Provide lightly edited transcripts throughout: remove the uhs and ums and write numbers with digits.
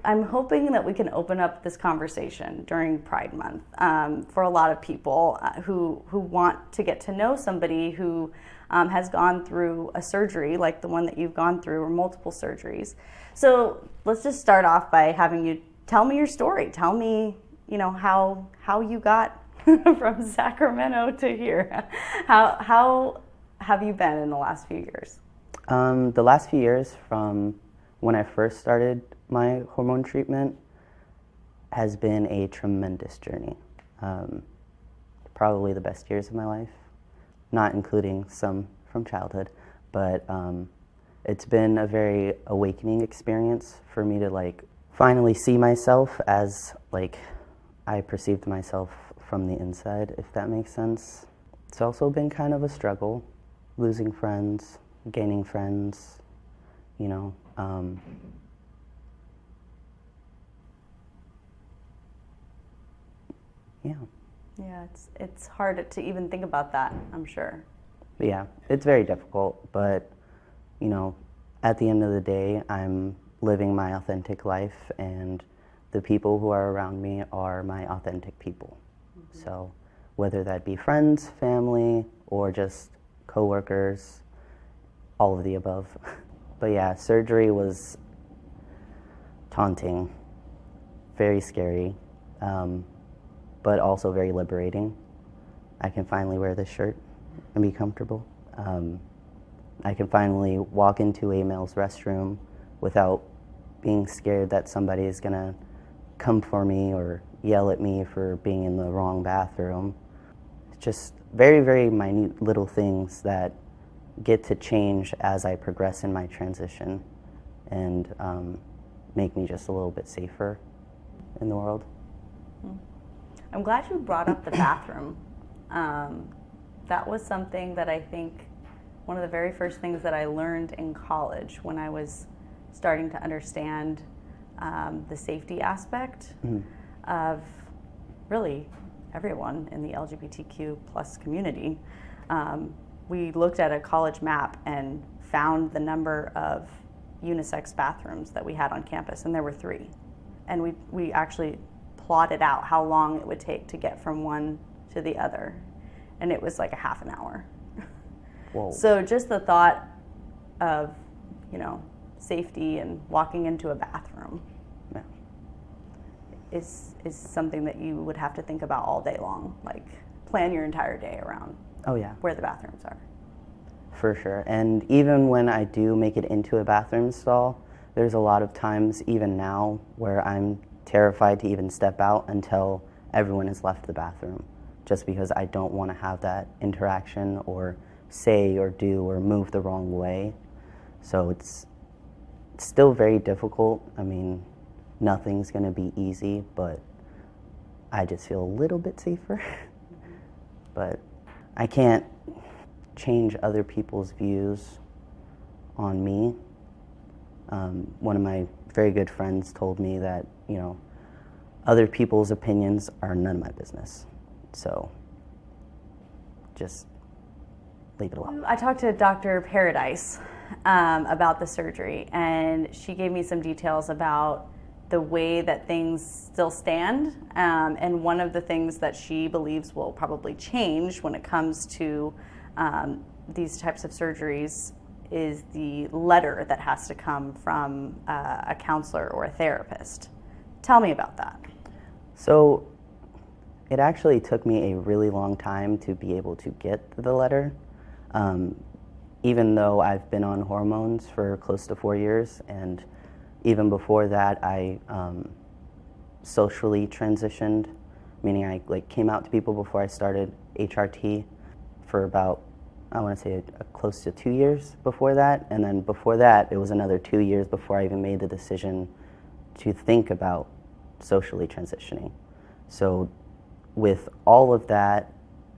I'm hoping that we can open up this conversation during Pride Month for a lot of people who want to get to know somebody who has gone through a surgery like the one that you've gone through, or multiple surgeries. So let's just start off by having you tell me your story. Tell me, how you got from Sacramento to here. How have you been in the last few years? The last few years, from when I first started my hormone treatment, has been a tremendous journey. Probably the best years of my life, not including some from childhood, but it's been a very awakening experience for me to finally see myself as I perceived myself from the inside, if that makes sense. It's also been kind of a struggle, losing friends, gaining friends, Yeah, it's hard to even think about that, I'm sure. Yeah, it's very difficult, but at the end of the day, I'm living my authentic life, and the people who are around me are my authentic people. Mm-hmm. So whether that be friends, family, or just coworkers, all of the above. But yeah, surgery was taunting, very scary, but also very liberating. I can finally wear this shirt and be comfortable. I can finally walk into a male's restroom without being scared that somebody is gonna come for me or yell at me for being in the wrong bathroom. It's just very, very minute little things that get to change as I progress in my transition, and make me just a little bit safer in the world. I'm glad you brought up the bathroom. That was something that I think one of the very first things that I learned in college when I was starting to understand the safety aspect of really everyone in the LGBTQ plus community. We looked at a college map and found the number of unisex bathrooms that we had on campus, and there were 3. And we actually plotted out how long it would take to get from one to the other, and it was like a half an hour. Whoa. So just the thought of, safety and walking into a bathroom is something that you would have to think about all day long, plan your entire day around where the bathrooms are. For sure. And even when I do make it into a bathroom stall, there's a lot of times, even now, where I'm terrified to even step out until everyone has left the bathroom, just because I don't want to have that interaction or say or do or move the wrong way. So it's still very difficult. I mean, nothing's going to be easy, but I just feel a little bit safer. But I can't change other people's views on me. One of my very good friends told me that, other people's opinions are none of my business. So just leave it alone. I talked to Dr. Paradise about the surgery, and she gave me some details about the way that things still stand, and one of the things that she believes will probably change when it comes to these types of surgeries is the letter that has to come from a counselor or a therapist. Tell me about that. So it actually took me a really long time to be able to get the letter. Even though I've been on hormones for close to 4 years, and even before that, I socially transitioned, meaning I came out to people before I started HRT for about, I want to say, close to 2 years before that. And then before that, it was another 2 years before I even made the decision to think about socially transitioning. So with all of that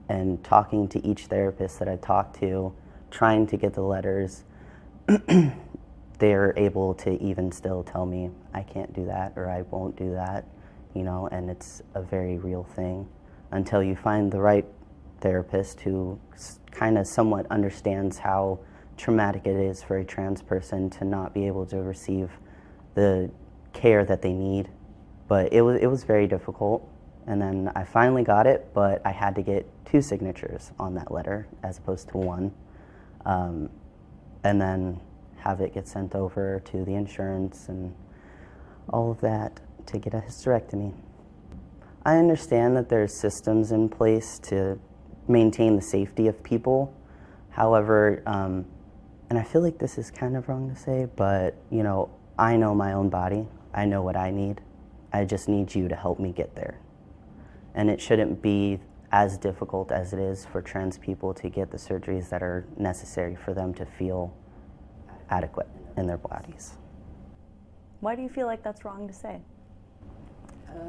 and talking to each therapist that I talked to, trying to get the letters, they're able to even still tell me I can't do that or I won't do that, and it's a very real thing until you find the right therapist who kind of somewhat understands how traumatic it is for a trans person to not be able to receive the care that they need. But it was very difficult. And then I finally got it, but I had to get 2 signatures on that letter as opposed to 1. And then have it get sent over to the insurance and all of that to get a hysterectomy. I understand that there's systems in place to maintain the safety of people. However, and I feel like this is kind of wrong to say, but you know, I know my own body. I know what I need. I just need you to help me get there. And it shouldn't be as difficult as it is for trans people to get the surgeries that are necessary for them to feel adequate in their bodies. Why do you feel like that's wrong to say?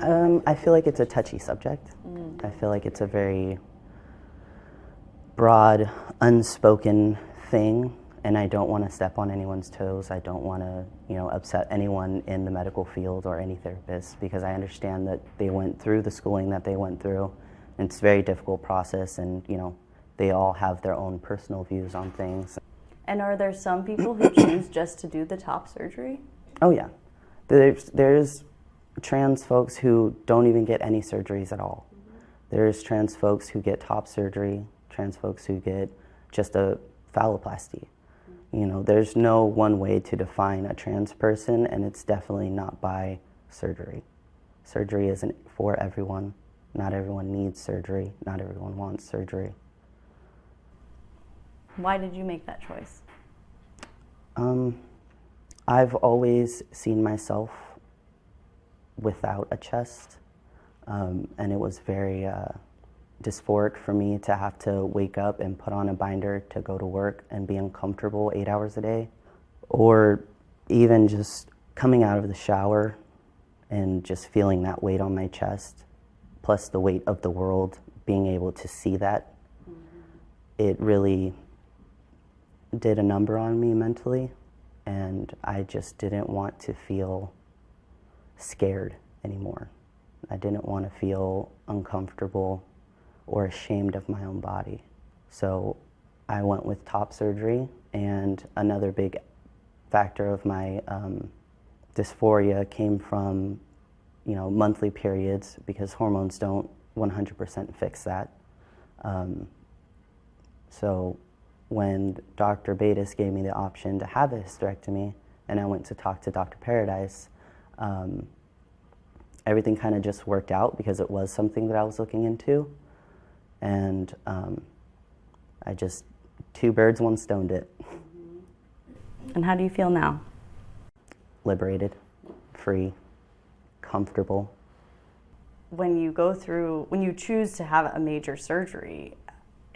I feel like it's a touchy subject. I feel like it's a very broad, unspoken thing, and I don't want to step on anyone's toes. I don't want to, you know, upset anyone in the medical field or any therapist, because I understand that they went through the schooling that they went through. And it's a very difficult process, and you know, they all have their own personal views on things. And are there some people who choose just to do the top surgery? Oh yeah, there's trans folks who don't even get any surgeries at all. There's trans folks who get top surgery, trans folks who get just a phalloplasty. You know, there's no one way to define a trans person, and it's definitely not by surgery. Surgery isn't for everyone. Not everyone needs surgery. Not everyone wants surgery. Why did you make that choice? I've always seen myself without a chest, and it was very dysphoric for me to have to wake up and put on a binder to go to work and be uncomfortable 8 hours a day, or even just coming out of the shower and just feeling that weight on my chest, plus the weight of the world, being able to see that. It really did a number on me mentally, and I just didn't want to feel scared anymore. I didn't want to feel uncomfortable or ashamed of my own body. So I went with top surgery, and another big factor of my dysphoria came from, you know, monthly periods, because hormones don't 100% fix that. So when Dr. Bates gave me the option to have a hysterectomy, and I went to talk to Dr. Paradise, everything kind of just worked out because it was something that I was looking into. And I just, 2 birds, 1 stone it. And how do you feel now? Liberated, free, comfortable. When you choose to have a major surgery,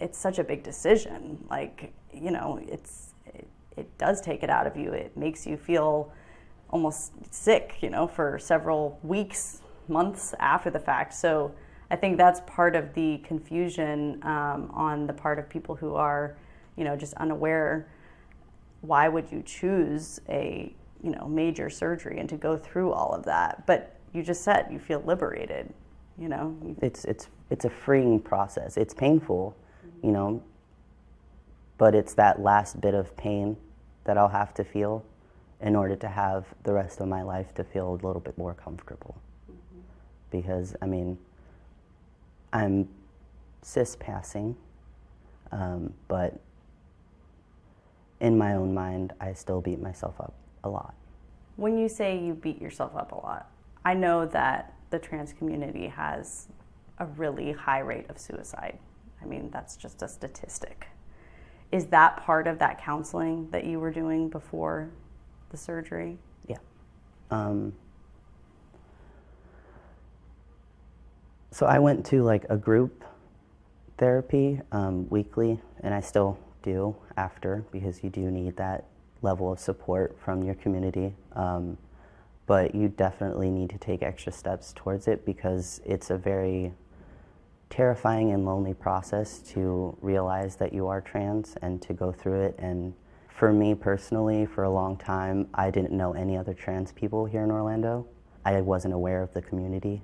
it's such a big decision. Like, you know, it does take it out of you. It makes you feel almost sick, you know, for several weeks, months after the fact. So I think that's part of the confusion on the part of people who are, you know, just unaware. Why would you choose a, you know, major surgery and to go through all of that? But you just said you feel liberated, you know. It's a freeing process. It's painful, you know, but it's that last bit of pain that I'll have to feel in order to have the rest of my life to feel a little bit more comfortable. Because, I mean, I'm cis-passing, but in my own mind, I still beat myself up a lot. When you say you beat yourself up a lot, I know that the trans community has a really high rate of suicide. I mean, that's just a statistic. Is that part of that counseling that you were doing before the surgery? Yeah. So I went to like a group therapy weekly, and I still do after, because you do need that level of support from your community. But you definitely need to take extra steps towards it, because it's a very terrifying and lonely process to realize that you are trans and to go through it. And for me personally, for a long time, I didn't know any other trans people here in Orlando. I wasn't aware of the community.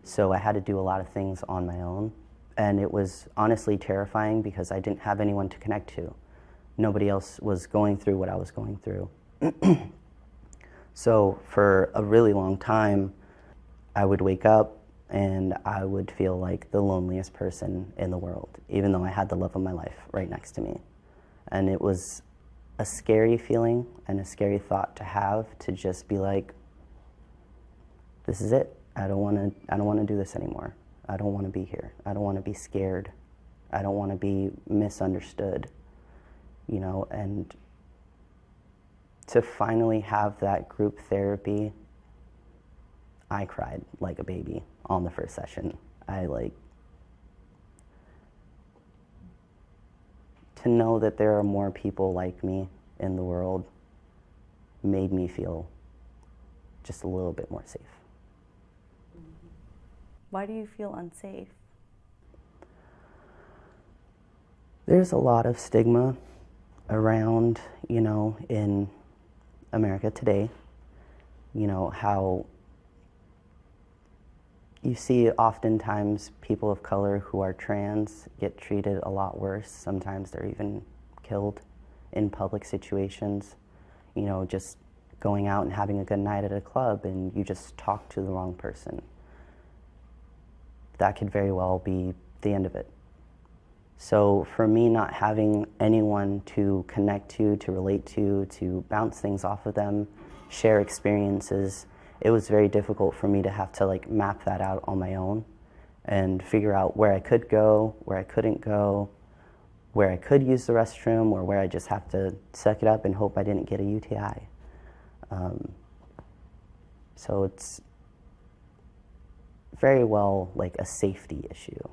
So I had to do a lot of things on my own. And it was honestly terrifying because I didn't have anyone to connect to. Nobody else was going through what I was going through. So for a really long time, I would wake up and I would feel like the loneliest person in the world, even though I had the love of my life right next to me. And it was a scary feeling and a scary thought to have, to just be like, this is it. I don't want to do this anymore. I don't want to be here. I don't want to be scared. I don't want to be misunderstood, you know, and to finally have that group therapy, I cried like a baby on the first session. To know that there are more people like me in the world made me feel just a little bit more safe. Why do you feel unsafe? There's a lot of stigma around, you know, in America today. You know, how you see oftentimes people of color who are trans get treated a lot worse. Sometimes they're even killed in public situations. You know, just going out and having a good night at a club and you just talk to the wrong person. That could very well be the end of it. So for me, not having anyone to connect to relate to bounce things off of them, share experiences, it was very difficult for me to have to like map that out on my own and figure out where I could go, where I couldn't go, where I could use the restroom, or where I just have to suck it up and hope I didn't get a UTI. So it's very well like a safety issue.